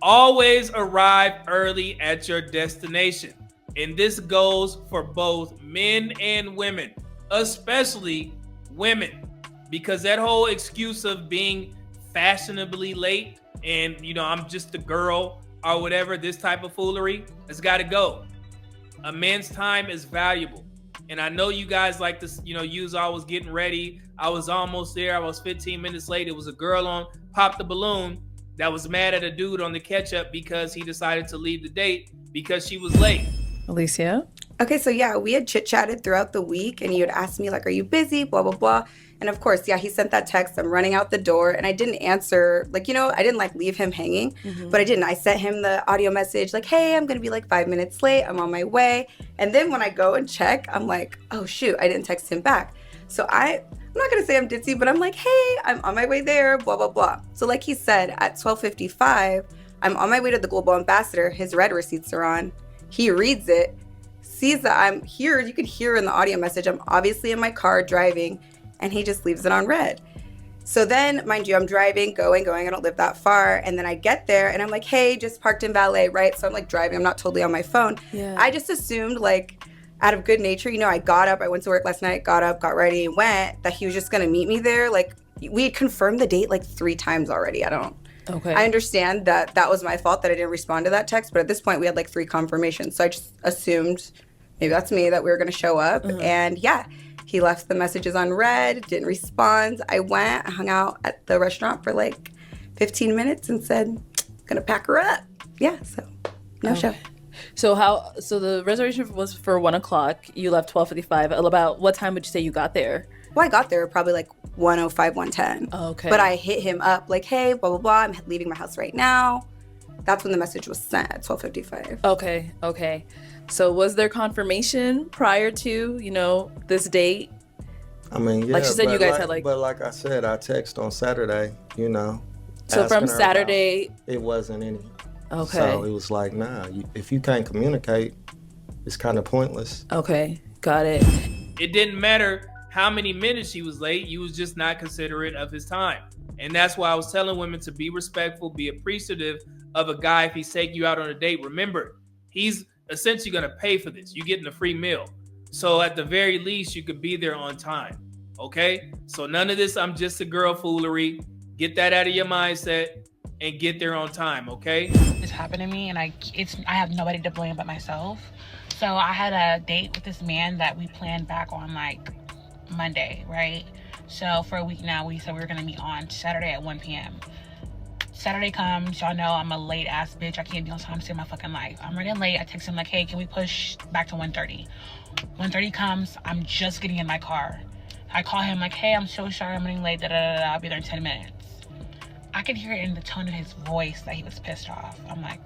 Always arrive early at your destination. And this goes for both men and women, especially women, because that whole excuse of being fashionably late and, I'm just a girl or whatever, this type of foolery has got to go. A man's time is valuable. And I know you guys like to, use I was getting ready. I was almost there. I was 15 minutes late. It was a girl on Pop the Balloon that was mad at a dude on the catch up because he decided to leave the date because she was late. Alicia? Okay, so yeah, we had chit-chatted throughout the week and you had asked me like, are you busy? Blah, blah, blah. And of course, yeah, he sent that text. I'm running out the door and I didn't answer. Like, I didn't like leave him hanging, but I didn't. I sent him the audio message like, hey, I'm going to be like 5 minutes late. I'm on my way. And then when I go and check, I'm like, oh, shoot, I didn't text him back. So I'm not going to say I'm ditzy, but I'm like, hey, I'm on my way there, blah, blah, blah. So like he said, at 12:55, I'm on my way to the Global Ambassador. His red receipts are on. He reads it, sees that I'm here. You can hear in the audio message, I'm obviously in my car driving, and he just leaves it on red. So then, mind you, I'm driving, going. I don't live that far. And then I get there and I'm like, hey, just parked in valet, right? So I'm like driving. I'm not totally on my phone. Yeah. I just assumed like out of good nature, I got up. I went to work last night, got up, got ready, went, that he was just going to meet me there. Like we had confirmed the date like 3 times already. Okay. I understand that was my fault that I didn't respond to that text. But at this point, we had like 3 confirmations. So I just assumed, maybe that's me, that we were going to show up. And yeah, he left the messages on red, didn't respond. I went, hung out at the restaurant for like 15 minutes and said, gonna pack her up. Yeah, so no show. So the reservation was for 1:00. You left 12:55. About what time would you say you got there? Well, I got there probably like 1:05, 1:10. Okay. But I hit him up like, hey, blah, blah, blah, I'm leaving my house right now. That's when the message was sent at 12:55. Okay. So was there confirmation prior to, this date? I mean, yeah. Like she said, you guys had like... But like I said, I text on Saturday, So from Saturday... It wasn't any. Okay. So it was like, nah, if you can't communicate, it's kind of pointless. Okay, got it. It didn't matter how many minutes he was late. You was just not considerate of his time. And that's why I was telling women to be respectful, be appreciative of a guy if he's taking you out on a date. Remember, he's essentially going to pay for this. You're getting a free meal. So at the very least, you could be there on time. Okay? So none of this, I'm just a girl foolery. Get that out of your mindset and get there on time, okay? It's happened to me and I have nobody to blame but myself. So I had a date with this man that we planned back on like Monday, right? So for a week now, we said we were gonna meet on Saturday at 1 p.m. Saturday comes, y'all know I'm a late ass bitch. I can't be on time to save my fucking life. I'm running late. I text him like, hey, can we push back to 1:30? 1:30 comes, I'm just getting in my car. I call him like, hey, I'm so sorry I'm running late, I'll be there in 10 minutes. I could hear it in the tone of his voice that he was pissed off. I'm like,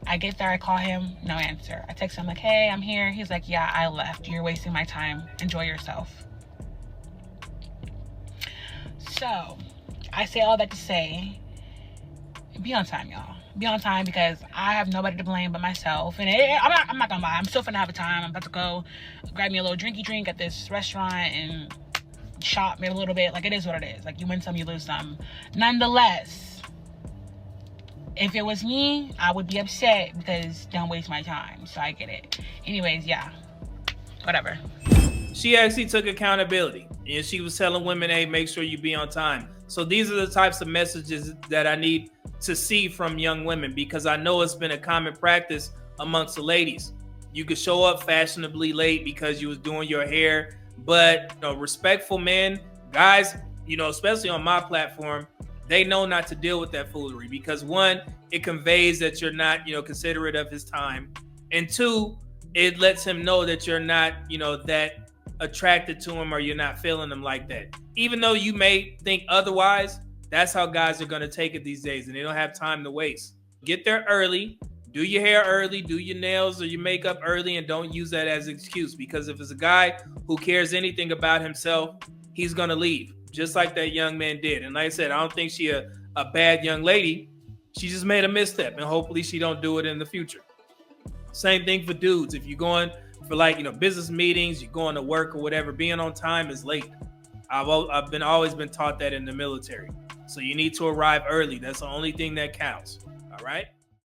I get there, I call him, no answer. I text him like, hey, I'm here. He's like, yeah, I left. You're wasting my time. Enjoy yourself. So, I say all that to say, be on time, y'all. Be on time because I have nobody to blame but myself. And I'm not gonna lie, I'm still finna have a time. I'm about to go grab me a little drinky drink at this restaurant and shop maybe a little bit. Like, it is what it is. Like, you win some, you lose some. Nonetheless, if it was me, I would be upset because don't waste my time. So I get it. Anyways, yeah, whatever. She actually took accountability and she was telling women, hey, make sure you be on time. So these are the types of messages that I need to see from young women, because I know it's been a common practice amongst the ladies. You could show up fashionably late because you was doing your hair, but respectful men, guys, especially on my platform, they know not to deal with that foolery because 1, it conveys that you're not, considerate of his time. And 2, it lets him know that you're not, that attracted to him or you're not feeling him like that. Even though you may think otherwise, that's how guys are going to take it these days, and they don't have time to waste. Get there early, do your hair early, do your nails or your makeup early, and don't use that as an excuse, because if it's a guy who cares anything about himself, he's going to leave, just like that young man did. And like I said, I don't think she a bad young lady. She just made a misstep, and hopefully she don't do it in the future. Same thing for dudes. If you're going for business meetings, you're going to work or whatever, being on time is late. I've always been taught that in the military. So you need to arrive early. That's the only thing that counts. All right?